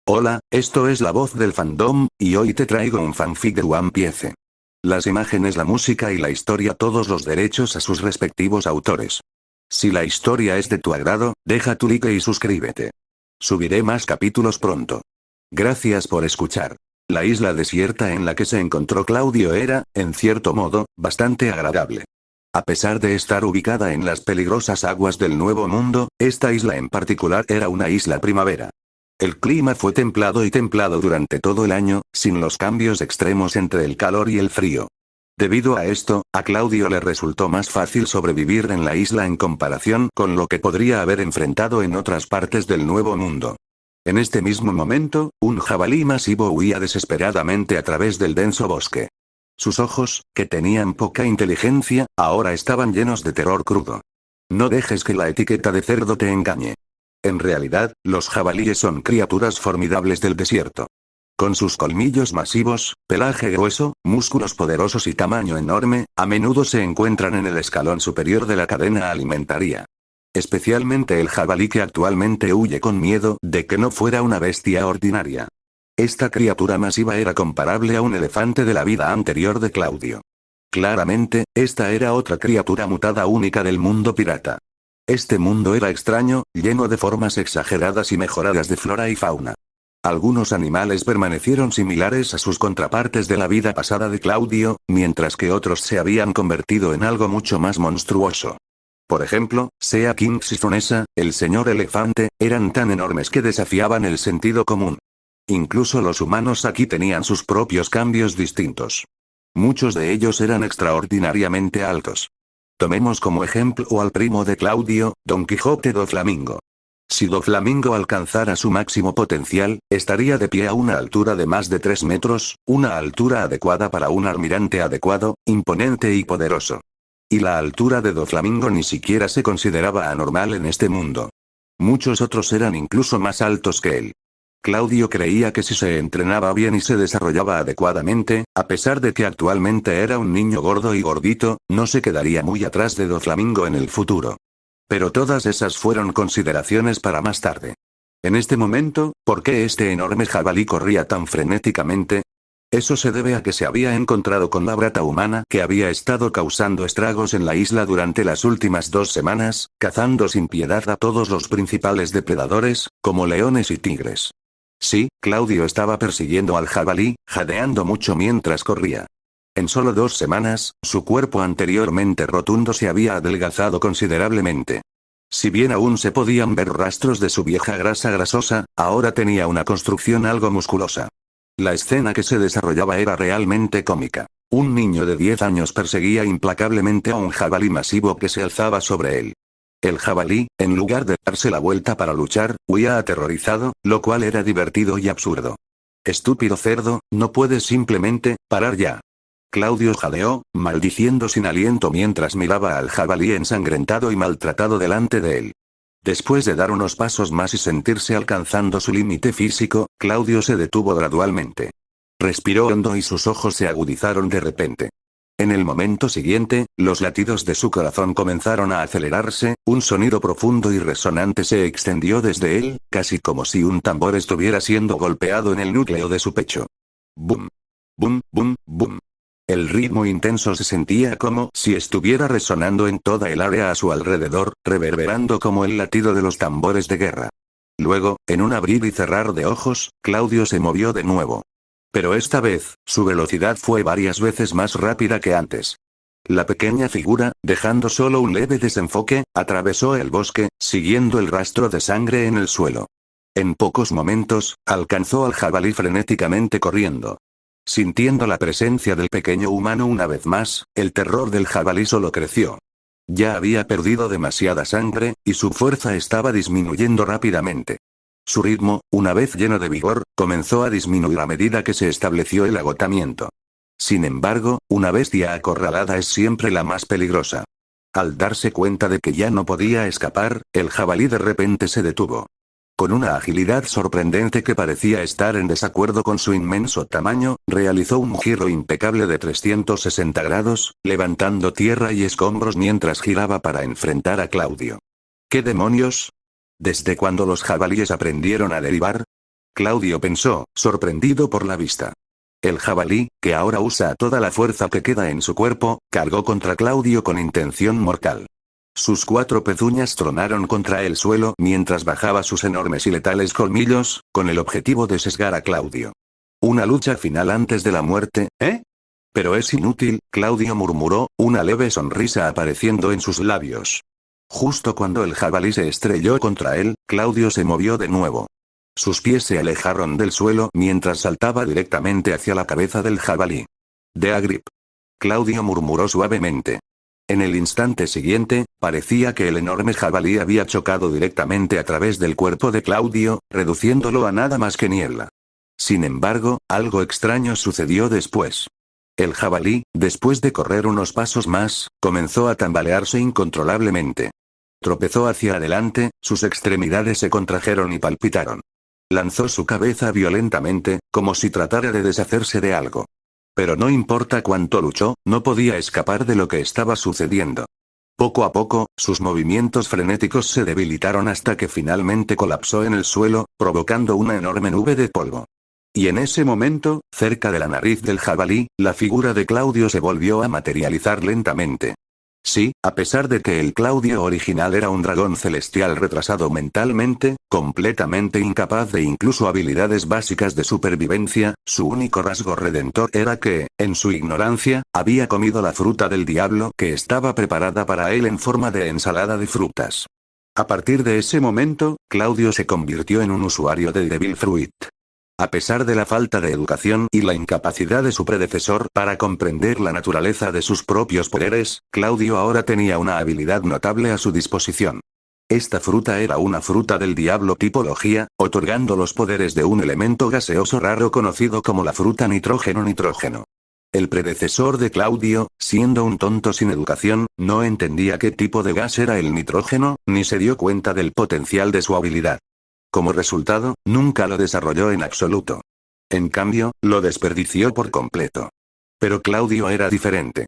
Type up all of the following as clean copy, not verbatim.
Hola, esto es La Voz del Fandom, y hoy te traigo un fanfic de One Piece. Las imágenes, la música y la historia, todos los derechos a sus respectivos autores. Si la historia es de tu agrado, deja tu like y suscríbete. Subiré más capítulos pronto. Gracias por escuchar. La isla desierta en la que se encontró Claudio era, en cierto modo, bastante agradable. A pesar de estar ubicada en las peligrosas aguas del Nuevo Mundo, esta isla en particular era una isla primavera. El clima fue templado durante todo el año, sin los cambios extremos entre el calor y el frío. Debido a esto, a Claudio le resultó más fácil sobrevivir en la isla en comparación con lo que podría haber enfrentado en otras partes del Nuevo Mundo. En este mismo momento, un jabalí masivo huía desesperadamente a través del denso bosque. Sus ojos, que tenían poca inteligencia, ahora estaban llenos de terror crudo. No dejes que la etiqueta de cerdo te engañe. En realidad, los jabalíes son criaturas formidables del desierto. Con sus colmillos masivos, pelaje grueso, músculos poderosos y tamaño enorme, a menudo se encuentran en el escalón superior de la cadena alimentaria. Especialmente el jabalí, que actualmente huye con miedo de que no fuera una bestia ordinaria. Esta criatura masiva era comparable a un elefante de la vida anterior de Claudio. Claramente, esta era otra criatura mutada única del mundo pirata. Este mundo era extraño, lleno de formas exageradas y mejoradas de flora y fauna. Algunos animales permanecieron similares a sus contrapartes de la vida pasada de Claudio, mientras que otros se habían convertido en algo mucho más monstruoso. Por ejemplo, Sea King y Sunesa, el señor elefante, eran tan enormes que desafiaban el sentido común. Incluso los humanos aquí tenían sus propios cambios distintos. Muchos de ellos eran extraordinariamente altos. Tomemos como ejemplo al primo de Claudio, Don Quijote Doflamingo. Si Doflamingo alcanzara su máximo potencial, estaría de pie a una altura de más de 3 metros, una altura adecuada para un almirante adecuado, imponente y poderoso. Y la altura de Doflamingo ni siquiera se consideraba anormal en este mundo. Muchos otros eran incluso más altos que él. Claudio creía que si se entrenaba bien y se desarrollaba adecuadamente, a pesar de que actualmente era un niño gordo y gordito, no se quedaría muy atrás de Doflamingo en el futuro. Pero todas esas fueron consideraciones para más tarde. En este momento, ¿por qué este enorme jabalí corría tan frenéticamente? Eso se debe a que se había encontrado con la brata humana que había estado causando estragos en la isla durante las últimas 2 semanas, cazando sin piedad a todos los principales depredadores, como leones y tigres. Sí, Claudio estaba persiguiendo al jabalí, jadeando mucho mientras corría. En solo 2 semanas, su cuerpo anteriormente rotundo se había adelgazado considerablemente. Si bien aún se podían ver rastros de su vieja grasa grasosa, ahora tenía una construcción algo musculosa. La escena que se desarrollaba era realmente cómica. Un niño de 10 años perseguía implacablemente a un jabalí masivo que se alzaba sobre él. El jabalí, en lugar de darse la vuelta para luchar, huía aterrorizado, lo cual era divertido y absurdo. Estúpido cerdo, no puedes simplemente parar ya. Claudio jadeó, maldiciendo sin aliento mientras miraba al jabalí ensangrentado y maltratado delante de él. Después de dar unos pasos más y sentirse alcanzando su límite físico, Claudio se detuvo gradualmente. Respiró hondo y sus ojos se agudizaron de repente. En el momento siguiente, los latidos de su corazón comenzaron a acelerarse, un sonido profundo y resonante se extendió desde él, casi como si un tambor estuviera siendo golpeado en el núcleo de su pecho. Bum. Bum, bum, bum. El ritmo intenso se sentía como si estuviera resonando en toda el área a su alrededor, reverberando como el latido de los tambores de guerra. Luego, en un abrir y cerrar de ojos, Claudio se movió de nuevo. Pero esta vez, su velocidad fue varias veces más rápida que antes. La pequeña figura, dejando solo un leve desenfoque, atravesó el bosque, siguiendo el rastro de sangre en el suelo. En pocos momentos, alcanzó al jabalí frenéticamente corriendo. Sintiendo la presencia del pequeño humano una vez más, el terror del jabalí solo creció. Ya había perdido demasiada sangre, y su fuerza estaba disminuyendo rápidamente. Su ritmo, una vez lleno de vigor, comenzó a disminuir a medida que se estableció el agotamiento. Sin embargo, una bestia acorralada es siempre la más peligrosa. Al darse cuenta de que ya no podía escapar, el jabalí de repente se detuvo. Con una agilidad sorprendente que parecía estar en desacuerdo con su inmenso tamaño, realizó un giro impecable de 360 grados, levantando tierra y escombros mientras giraba para enfrentar a Claudio. ¿Qué demonios? ¿Desde cuándo los jabalíes aprendieron a derivar? Claudio pensó, sorprendido por la vista. El jabalí, que ahora usa toda la fuerza que queda en su cuerpo, cargó contra Claudio con intención mortal. Sus 4 pezuñas tronaron contra el suelo mientras bajaba sus enormes y letales colmillos, con el objetivo de sesgar a Claudio. Una lucha final antes de la muerte, ¿eh? Pero es inútil, Claudio murmuró, una leve sonrisa apareciendo en sus labios. Justo cuando el jabalí se estrelló contra él, Claudio se movió de nuevo. Sus pies se alejaron del suelo mientras saltaba directamente hacia la cabeza del jabalí. «De grip». Claudio murmuró suavemente. En el instante siguiente, parecía que el enorme jabalí había chocado directamente a través del cuerpo de Claudio, reduciéndolo a nada más que niebla. Sin embargo, algo extraño sucedió después. El jabalí, después de correr unos pasos más, comenzó a tambalearse incontrolablemente. Tropezó hacia adelante, sus extremidades se contrajeron y palpitaron. Lanzó su cabeza violentamente, como si tratara de deshacerse de algo. Pero no importa cuánto luchó, no podía escapar de lo que estaba sucediendo. Poco a poco, sus movimientos frenéticos se debilitaron hasta que finalmente colapsó en el suelo, provocando una enorme nube de polvo. Y en ese momento, cerca de la nariz del jabalí, la figura de Claudio se volvió a materializar lentamente. Sí, a pesar de que el Claudio original era un dragón celestial retrasado mentalmente, completamente incapaz de incluso habilidades básicas de supervivencia, su único rasgo redentor era que, en su ignorancia, había comido la fruta del diablo que estaba preparada para él en forma de ensalada de frutas. A partir de ese momento, Claudio se convirtió en un usuario del Devil Fruit. A pesar de la falta de educación y la incapacidad de su predecesor para comprender la naturaleza de sus propios poderes, Claudio ahora tenía una habilidad notable a su disposición. Esta fruta era una fruta del diablo tipología, otorgando los poderes de un elemento gaseoso raro conocido como la fruta nitrógeno. El predecesor de Claudio, siendo un tonto sin educación, no entendía qué tipo de gas era el nitrógeno, ni se dio cuenta del potencial de su habilidad. Como resultado, nunca lo desarrolló en absoluto. En cambio, lo desperdició por completo. Pero Claudio era diferente.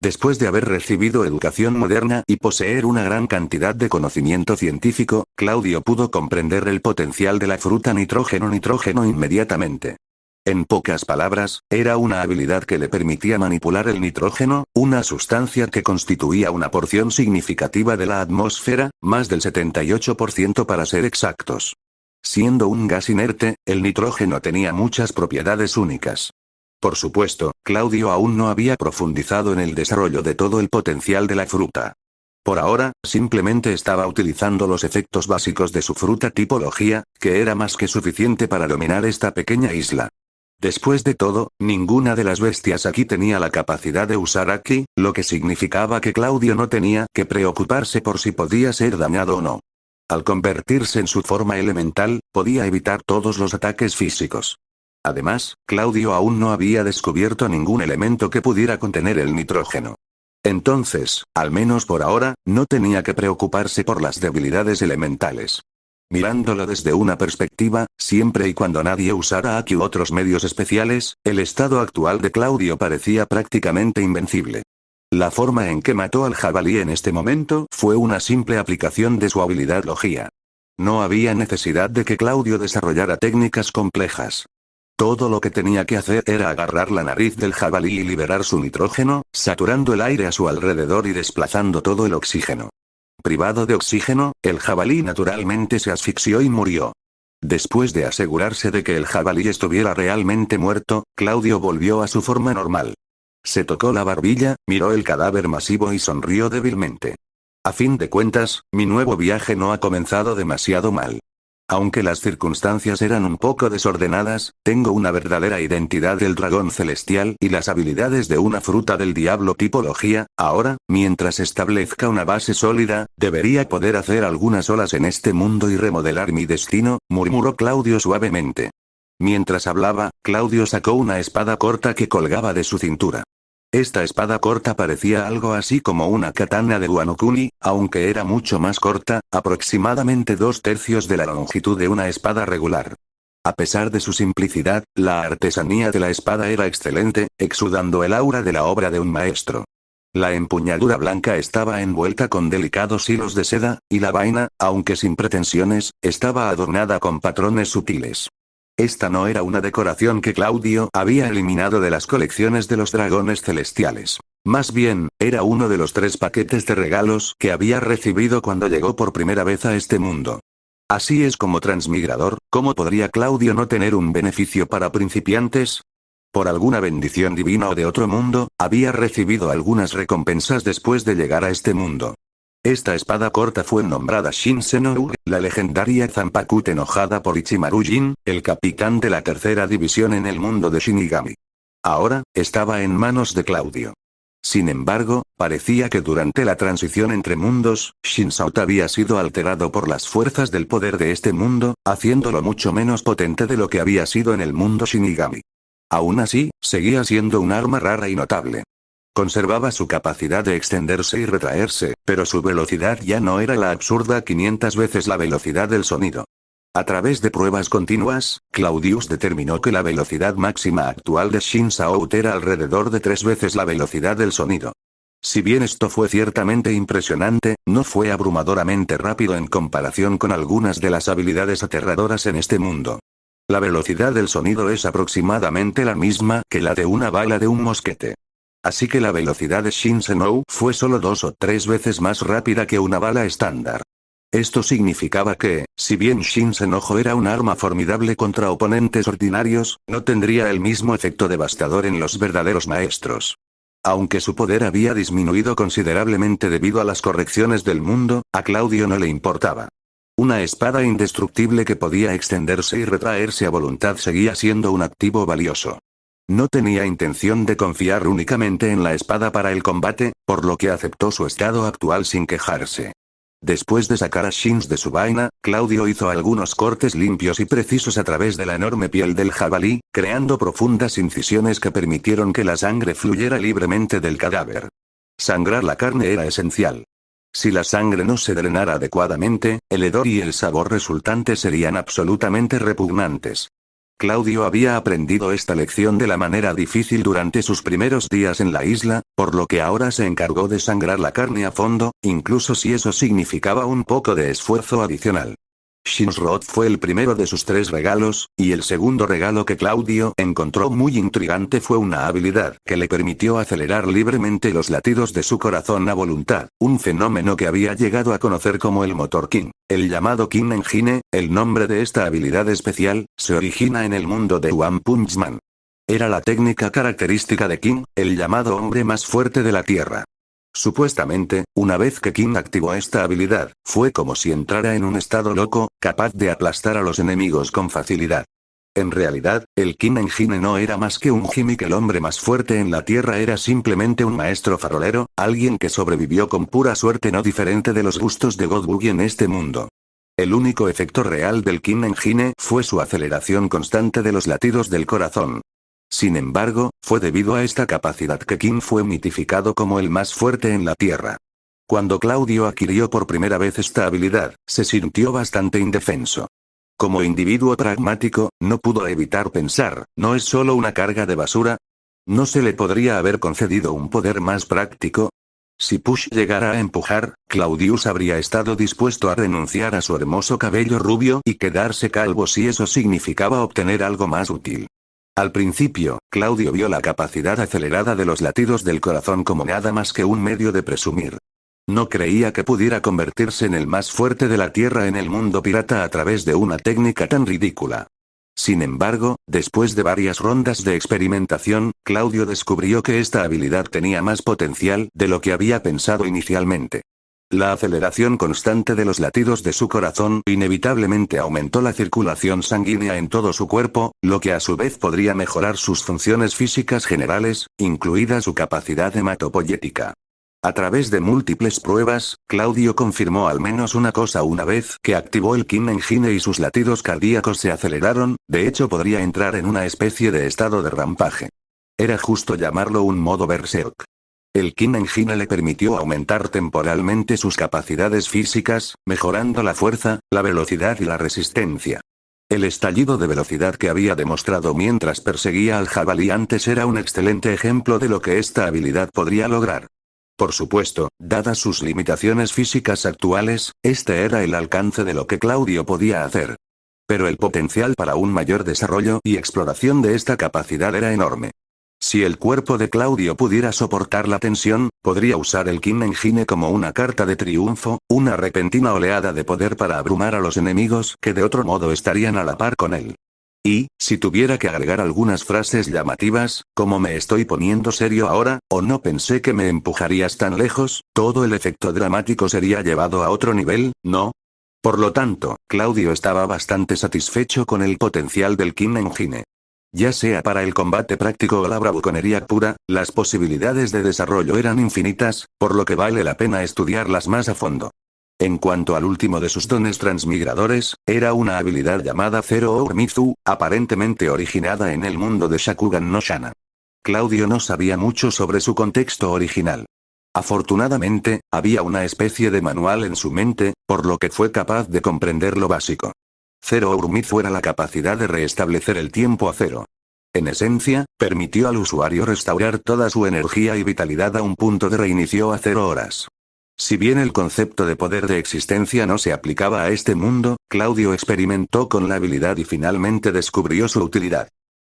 Después de haber recibido educación moderna y poseer una gran cantidad de conocimiento científico, Claudio pudo comprender el potencial de la fruta nitrógeno inmediatamente. En pocas palabras, era una habilidad que le permitía manipular el nitrógeno, una sustancia que constituía una porción significativa de la atmósfera, más del 78% para ser exactos. Siendo un gas inerte, el nitrógeno tenía muchas propiedades únicas. Por supuesto, Claudio aún no había profundizado en el desarrollo de todo el potencial de la fruta. Por ahora, simplemente estaba utilizando los efectos básicos de su fruta tipología, que era más que suficiente para dominar esta pequeña isla. Después de todo, ninguna de las bestias aquí tenía la capacidad de usar Aki, lo que significaba que Claudio no tenía que preocuparse por si podía ser dañado o no. Al convertirse en su forma elemental, podía evitar todos los ataques físicos. Además, Claudio aún no había descubierto ningún elemento que pudiera contener el nitrógeno. Entonces, al menos por ahora, no tenía que preocuparse por las debilidades elementales. Mirándolo desde una perspectiva, siempre y cuando nadie usara Aki u otros medios especiales, el estado actual de Claudio parecía prácticamente invencible. La forma en que mató al jabalí en este momento fue una simple aplicación de su habilidad Logia. No había necesidad de que Claudio desarrollara técnicas complejas. Todo lo que tenía que hacer era agarrar la nariz del jabalí y liberar su nitrógeno, saturando el aire a su alrededor y desplazando todo el oxígeno. Privado de oxígeno, el jabalí naturalmente se asfixió y murió. Después de asegurarse de que el jabalí estuviera realmente muerto, Claudio volvió a su forma normal. Se tocó la barbilla, miró el cadáver masivo y sonrió débilmente. A fin de cuentas, mi nuevo viaje no ha comenzado demasiado mal. Aunque las circunstancias eran un poco desordenadas, tengo una verdadera identidad del dragón celestial y las habilidades de una fruta del diablo tipología. Ahora, mientras establezca una base sólida, debería poder hacer algunas olas en este mundo y remodelar mi destino, murmuró Claudio suavemente. Mientras hablaba, Claudio sacó una espada corta que colgaba de su cintura. Esta espada corta parecía algo así como una katana de Wano Kuni, aunque era mucho más corta, aproximadamente 2/3 de la longitud de una espada regular. A pesar de su simplicidad, la artesanía de la espada era excelente, exudando el aura de la obra de un maestro. La empuñadura blanca estaba envuelta con delicados hilos de seda, y la vaina, aunque sin pretensiones, estaba adornada con patrones sutiles. Esta no era una decoración que Claudio había eliminado de las colecciones de los dragones celestiales. Más bien, era uno de los 3 paquetes de regalos que había recibido cuando llegó por primera vez a este mundo. Así es como transmigrador, ¿cómo podría Claudio no tener un beneficio para principiantes? Por alguna bendición divina o de otro mundo, había recibido algunas recompensas después de llegar a este mundo. Esta espada corta fue nombrada Shinsenou, la legendaria Zanpakuto enojada por Ichimaru Jin, el capitán de la tercera división en el mundo de Shinigami. Ahora, estaba en manos de Claudio. Sin embargo, parecía que durante la transición entre mundos, Shinsaut había sido alterado por las fuerzas del poder de este mundo, haciéndolo mucho menos potente de lo que había sido en el mundo Shinigami. Aún así, seguía siendo un arma rara y notable. Conservaba su capacidad de extenderse y retraerse, pero su velocidad ya no era la absurda 500 veces la velocidad del sonido. A través de pruebas continuas, Claudius determinó que la velocidad máxima actual de Shinsaut era alrededor de 3 veces la velocidad del sonido. Si bien esto fue ciertamente impresionante, no fue abrumadoramente rápido en comparación con algunas de las habilidades aterradoras en este mundo. La velocidad del sonido es aproximadamente la misma que la de una bala de un mosquete. Así que la velocidad de Shinsenou fue solo 2 o 3 veces más rápida que una bala estándar. Esto significaba que, si bien Shinsenou era un arma formidable contra oponentes ordinarios, no tendría el mismo efecto devastador en los verdaderos maestros. Aunque su poder había disminuido considerablemente debido a las correcciones del mundo, a Claudio no le importaba. Una espada indestructible que podía extenderse y retraerse a voluntad seguía siendo un activo valioso. No tenía intención de confiar únicamente en la espada para el combate, por lo que aceptó su estado actual sin quejarse. Después de sacar a Shins de su vaina, Claudio hizo algunos cortes limpios y precisos a través de la enorme piel del jabalí, creando profundas incisiones que permitieron que la sangre fluyera libremente del cadáver. Sangrar la carne era esencial. Si la sangre no se drenara adecuadamente, el hedor y el sabor resultantes serían absolutamente repugnantes. Claudio había aprendido esta lección de la manera difícil durante sus primeros días en la isla, por lo que ahora se encargó de sangrar la carne a fondo, incluso si eso significaba un poco de esfuerzo adicional. Shinsrod fue el primero de sus 3 regalos, y el segundo regalo que Claudio encontró muy intrigante fue una habilidad que le permitió acelerar libremente los latidos de su corazón a voluntad, un fenómeno que había llegado a conocer como el motor King. El llamado King Engine, el nombre de esta habilidad especial, se origina en el mundo de One Punch Man. Era la técnica característica de King, el llamado hombre más fuerte de la Tierra. Supuestamente, una vez que King activó esta habilidad, fue como si entrara en un estado loco, capaz de aplastar a los enemigos con facilidad. En realidad, el King Engine no era más que un gimmick. El hombre más fuerte en la Tierra era simplemente un maestro farolero, alguien que sobrevivió con pura suerte, no diferente de los gustos de God Boogie en este mundo. El único efecto real del King Engine fue su aceleración constante de los latidos del corazón. Sin embargo, fue debido a esta capacidad que King fue mitificado como el más fuerte en la Tierra. Cuando Claudio adquirió por primera vez esta habilidad, se sintió bastante indefenso. Como individuo pragmático, no pudo evitar pensar, ¿no es solo una carga de basura? ¿No se le podría haber concedido un poder más práctico? Si Push llegara a empujar, Claudius habría estado dispuesto a renunciar a su hermoso cabello rubio y quedarse calvo si eso significaba obtener algo más útil. Al principio, Claudio vio la capacidad acelerada de los latidos del corazón como nada más que un medio de presumir. No creía que pudiera convertirse en el más fuerte de la Tierra en el mundo pirata a través de una técnica tan ridícula. Sin embargo, después de varias rondas de experimentación, Claudio descubrió que esta habilidad tenía más potencial de lo que había pensado inicialmente. La aceleración constante de los latidos de su corazón inevitablemente aumentó la circulación sanguínea en todo su cuerpo, lo que a su vez podría mejorar sus funciones físicas generales, incluida su capacidad hematopoyética. A través de múltiples pruebas, Claudio confirmó al menos una cosa: una vez que activó el King Engine y sus latidos cardíacos se aceleraron, de hecho podría entrar en una especie de estado de rampaje. Era justo llamarlo un modo berserk. El King Engine le permitió aumentar temporalmente sus capacidades físicas, mejorando la fuerza, la velocidad y la resistencia. El estallido de velocidad que había demostrado mientras perseguía al jabalí antes era un excelente ejemplo de lo que esta habilidad podría lograr. Por supuesto, dadas sus limitaciones físicas actuales, este era el alcance de lo que Claudio podía hacer. Pero el potencial para un mayor desarrollo y exploración de esta capacidad era enorme. Si el cuerpo de Claudio pudiera soportar la tensión, podría usar el Kim Engine como una carta de triunfo, una repentina oleada de poder para abrumar a los enemigos que de otro modo estarían a la par con él. Y, si tuviera que agregar algunas frases llamativas, como me estoy poniendo serio ahora, o no pensé que me empujarías tan lejos, todo el efecto dramático sería llevado a otro nivel, ¿no? Por lo tanto, Claudio estaba bastante satisfecho con el potencial del Kim Engine. Ya sea para el combate práctico o la bravuconería pura, las posibilidades de desarrollo eran infinitas, por lo que vale la pena estudiarlas más a fondo. En cuanto al último de sus dones transmigradores, era una habilidad llamada Zero Uemitsu, aparentemente originada en el mundo de Shakugan no Shana. Claudio no sabía mucho sobre su contexto original. Afortunadamente, había una especie de manual en su mente, por lo que fue capaz de comprender lo básico. Zero Uemitsu era la capacidad de restablecer el tiempo a cero. En esencia, permitió al usuario restaurar toda su energía y vitalidad a un punto de reinicio a 0 horas. Si bien el concepto de poder de existencia no se aplicaba a este mundo, Claudio experimentó con la habilidad y finalmente descubrió su utilidad.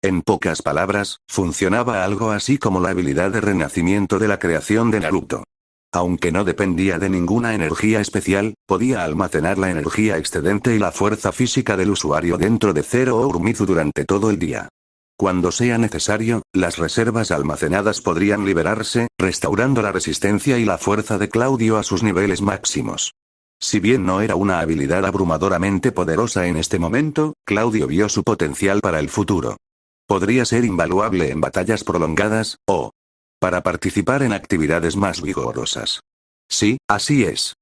En pocas palabras, funcionaba algo así como la habilidad de renacimiento de la creación de Naruto. Aunque no dependía de ninguna energía especial, podía almacenar la energía excedente y la fuerza física del usuario dentro de Zero Uemitsu durante todo el día. Cuando sea necesario, las reservas almacenadas podrían liberarse, restaurando la resistencia y la fuerza de Claudio a sus niveles máximos. Si bien no era una habilidad abrumadoramente poderosa en este momento, Claudio vio su potencial para el futuro. Podría ser invaluable en batallas prolongadas, o para participar en actividades más vigorosas. Sí, así es.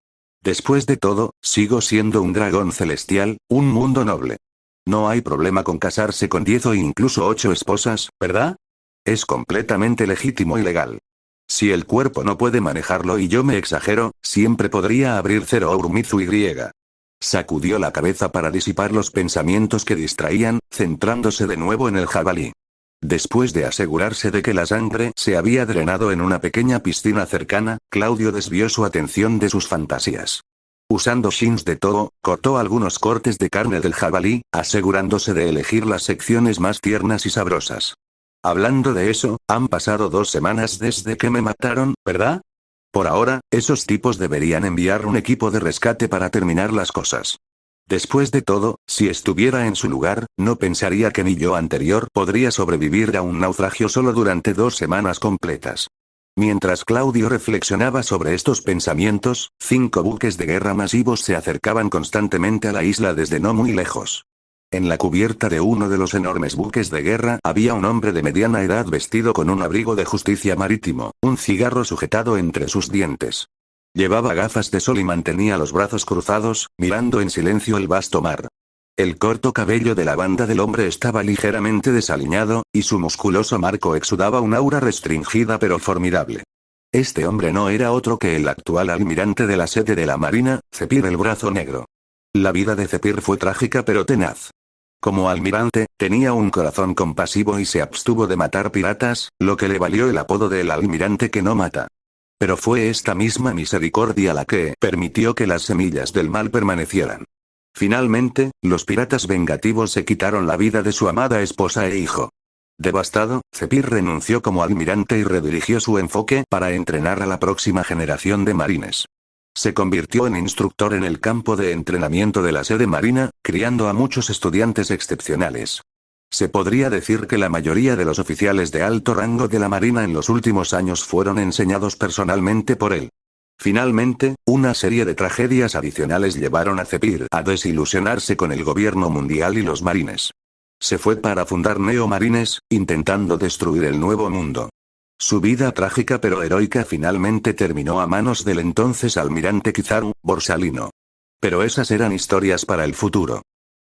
Después de todo, sigo siendo un dragón celestial, un mundo noble. No hay problema con casarse con 10 o incluso 8 esposas, ¿verdad? Es completamente legítimo y legal. Si el cuerpo no puede manejarlo y yo me exagero, siempre podría abrir Zero Uemitsu Y. Sacudió la cabeza para disipar los pensamientos que distraían, centrándose de nuevo en el jabalí. Después de asegurarse de que la sangre se había drenado en una pequeña piscina cercana, Claudio desvió su atención de sus fantasías. Usando shins de todo, cortó algunos cortes de carne del jabalí, asegurándose de elegir las secciones más tiernas y sabrosas. Hablando de eso, han pasado 2 semanas desde que me mataron, ¿verdad? Por ahora, esos tipos deberían enviar un equipo de rescate para terminar las cosas. Después de todo, si estuviera en su lugar, no pensaría que mi yo anterior podría sobrevivir a un naufragio solo durante 2 semanas completas. Mientras Claudio reflexionaba sobre estos pensamientos, 5 buques de guerra masivos se acercaban constantemente a la isla desde no muy lejos. En la cubierta de uno de los enormes buques de guerra había un hombre de mediana edad vestido con un abrigo de justicia marítimo, un cigarro sujetado entre sus dientes. Llevaba gafas de sol y mantenía los brazos cruzados, mirando en silencio el vasto mar. El corto cabello de la banda del hombre estaba ligeramente desaliñado, y su musculoso marco exudaba un aura restringida pero formidable. Este hombre no era otro que el actual almirante de la sede de la Marina, Zephyr el Brazo Negro. La vida de Zephyr fue trágica pero tenaz. Como almirante, tenía un corazón compasivo y se abstuvo de matar piratas, lo que le valió el apodo del almirante que no mata. Pero fue esta misma misericordia la que permitió que las semillas del mal permanecieran. Finalmente, los piratas vengativos se quitaron la vida de su amada esposa e hijo. Devastado, Zephyr renunció como almirante y redirigió su enfoque para entrenar a la próxima generación de marines. Se convirtió en instructor en el campo de entrenamiento de la sede marina, criando a muchos estudiantes excepcionales. Se podría decir que la mayoría de los oficiales de alto rango de la Marina en los últimos años fueron enseñados personalmente por él. Finalmente, una serie de tragedias adicionales llevaron a Zephyr a desilusionarse con el gobierno mundial y los marines. Se fue para fundar Neo Marines, intentando destruir el nuevo mundo. Su vida trágica pero heroica finalmente terminó a manos del entonces almirante Kizaru, Borsalino. Pero esas eran historias para el futuro.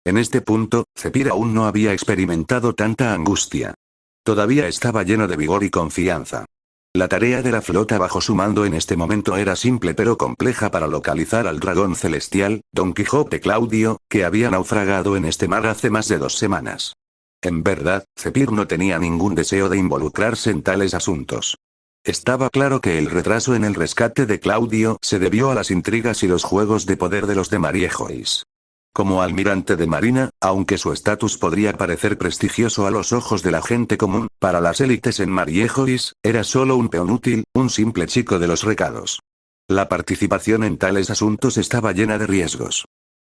En este punto, Zephyr aún no había experimentado tanta angustia. Todavía estaba lleno de vigor y confianza. La tarea de la flota bajo su mando en este momento era simple pero compleja para localizar al dragón celestial, Don Quijote Claudio, que había naufragado en este mar hace más de 2 semanas. En verdad, Zephyr no tenía ningún deseo de involucrarse en tales asuntos. Estaba claro que el retraso en el rescate de Claudio se debió a las intrigas y los juegos de poder de los de Mariejois. Como almirante de marina, aunque su estatus podría parecer prestigioso a los ojos de la gente común, para las élites en Mariejois, era solo un peón útil, un simple chico de los recados. La participación en tales asuntos estaba llena de riesgos.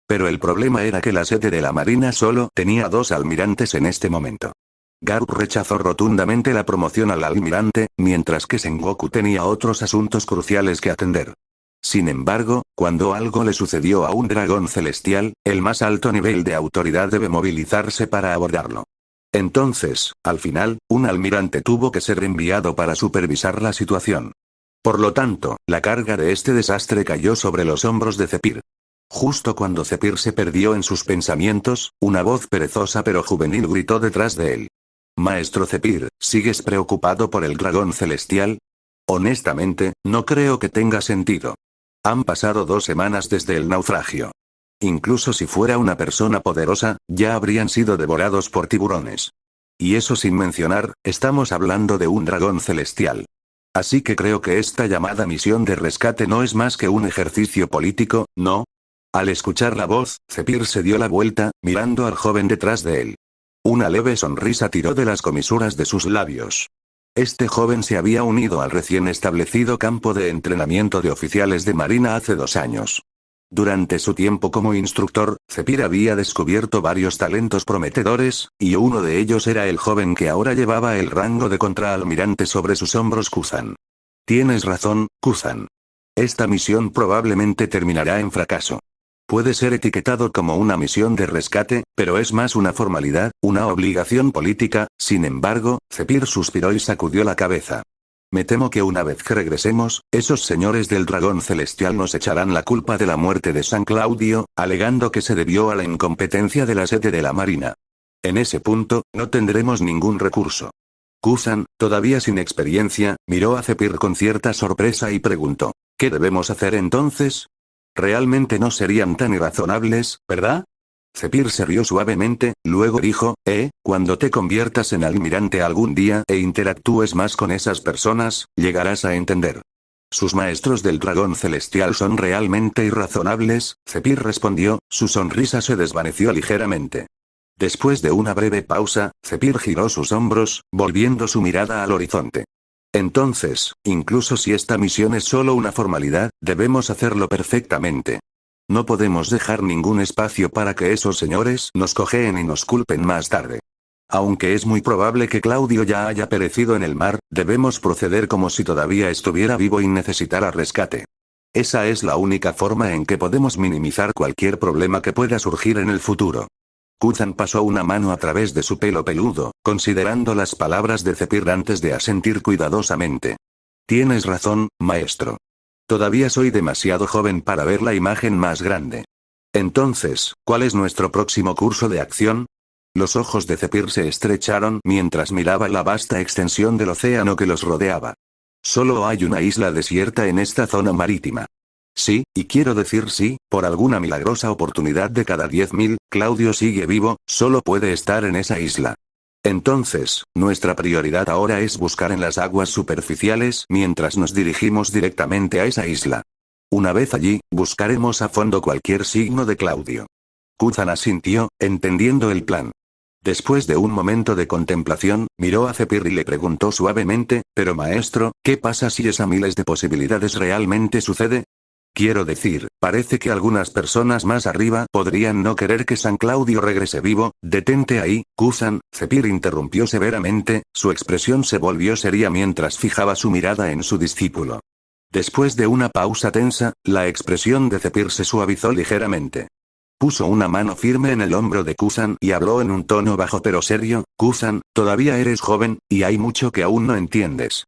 Pero el problema era que la sede de la marina solo tenía 2 almirantes en este momento. Garp rechazó rotundamente la promoción al almirante, mientras que Sengoku tenía otros asuntos cruciales que atender. Sin embargo, cuando algo le sucedió a un dragón celestial, el más alto nivel de autoridad debe movilizarse para abordarlo. Entonces, al final, un almirante tuvo que ser enviado para supervisar la situación. Por lo tanto, la carga de este desastre cayó sobre los hombros de Zephyr. Justo cuando Zephyr se perdió en sus pensamientos, una voz perezosa pero juvenil gritó detrás de él. Maestro Zephyr, ¿sigues preocupado por el dragón celestial? Honestamente, no creo que tenga sentido. Han pasado 2 semanas desde el naufragio. Incluso si fuera una persona poderosa, ya habrían sido devorados por tiburones. Y eso sin mencionar, estamos hablando de un dragón celestial. Así que creo que esta llamada misión de rescate no es más que un ejercicio político, ¿no? Al escuchar la voz, Zephyr se dio la vuelta, mirando al joven detrás de él. Una leve sonrisa tiró de las comisuras de sus labios. Este joven se había unido al recién establecido campo de entrenamiento de oficiales de marina hace 2 años. Durante su tiempo como instructor, Zephyr había descubierto varios talentos prometedores, y uno de ellos era el joven que ahora llevaba el rango de contraalmirante sobre sus hombros, Kuzan. Tienes razón, Kuzan. Esta misión probablemente terminará en fracaso. Puede ser etiquetado como una misión de rescate, pero es más una formalidad, una obligación política. Sin embargo, Zephyr suspiró y sacudió la cabeza. Me temo que una vez que regresemos, esos señores del dragón celestial nos echarán la culpa de la muerte de San Claudio, alegando que se debió a la incompetencia de la sede de la marina. En ese punto, no tendremos ningún recurso. Kuzan, todavía sin experiencia, miró a Zephyr con cierta sorpresa y preguntó, ¿qué debemos hacer entonces? Realmente no serían tan irrazonables, ¿verdad? Zephyr se rió suavemente, luego dijo, cuando te conviertas en almirante algún día e interactúes más con esas personas, llegarás a entender. ¿Sus maestros del dragón celestial son realmente irrazonables? Zephyr respondió, su sonrisa se desvaneció ligeramente. Después de una breve pausa, Zephyr giró sus hombros, volviendo su mirada al horizonte. Entonces, incluso si esta misión es solo una formalidad, debemos hacerlo perfectamente. No podemos dejar ningún espacio para que esos señores nos cojeen y nos culpen más tarde. Aunque es muy probable que Claudio ya haya perecido en el mar, debemos proceder como si todavía estuviera vivo y necesitara rescate. Esa es la única forma en que podemos minimizar cualquier problema que pueda surgir en el futuro. Kuzan pasó una mano a través de su pelo peludo, considerando las palabras de Zephyr antes de asentir cuidadosamente. Tienes razón, maestro. Todavía soy demasiado joven para ver la imagen más grande. Entonces, ¿cuál es nuestro próximo curso de acción? Los ojos de Zephyr se estrecharon mientras miraba la vasta extensión del océano que los rodeaba. Solo hay una isla desierta en esta zona marítima. Sí, y quiero decir sí, por alguna milagrosa oportunidad de cada 10.000, Claudio sigue vivo, solo puede estar en esa isla. Entonces, nuestra prioridad ahora es buscar en las aguas superficiales mientras nos dirigimos directamente a esa isla. Una vez allí, buscaremos a fondo cualquier signo de Claudio. Kuzan asintió, entendiendo el plan. Después de un momento de contemplación, miró a Zephyr y le preguntó suavemente, pero maestro, ¿qué pasa si esa miles de posibilidades realmente sucede? Quiero decir, parece que algunas personas más arriba podrían no querer que San Claudio regrese vivo. Detente ahí, Kuzan. Zephyr interrumpió severamente, su expresión se volvió seria mientras fijaba su mirada en su discípulo. Después de una pausa tensa, la expresión de Zephyr se suavizó ligeramente. Puso una mano firme en el hombro de Kuzan y habló en un tono bajo pero serio, Kuzan, todavía eres joven, y hay mucho que aún no entiendes.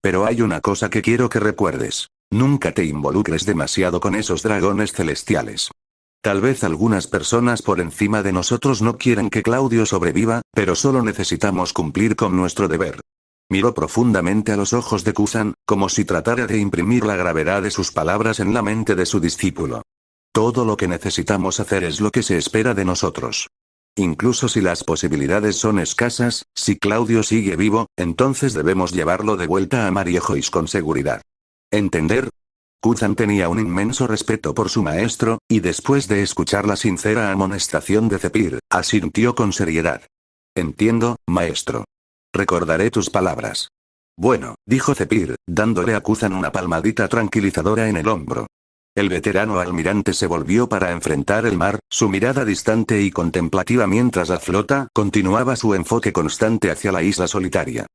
Pero hay una cosa que quiero que recuerdes. Nunca te involucres demasiado con esos dragones celestiales. Tal vez algunas personas por encima de nosotros no quieren que Claudio sobreviva, pero solo necesitamos cumplir con nuestro deber. Miró profundamente a los ojos de Kuzan, como si tratara de imprimir la gravedad de sus palabras en la mente de su discípulo. Todo lo que necesitamos hacer es lo que se espera de nosotros. Incluso si las posibilidades son escasas, si Claudio sigue vivo, entonces debemos llevarlo de vuelta a Mariejois con seguridad. ¿Entender? Kuzan tenía un inmenso respeto por su maestro, y después de escuchar la sincera amonestación de Zephyr, asintió con seriedad. Entiendo, maestro. Recordaré tus palabras. Bueno, dijo Zephyr, dándole a Kuzan una palmadita tranquilizadora en el hombro. El veterano almirante se volvió para enfrentar el mar, su mirada distante y contemplativa mientras la flota continuaba su enfoque constante hacia la isla solitaria.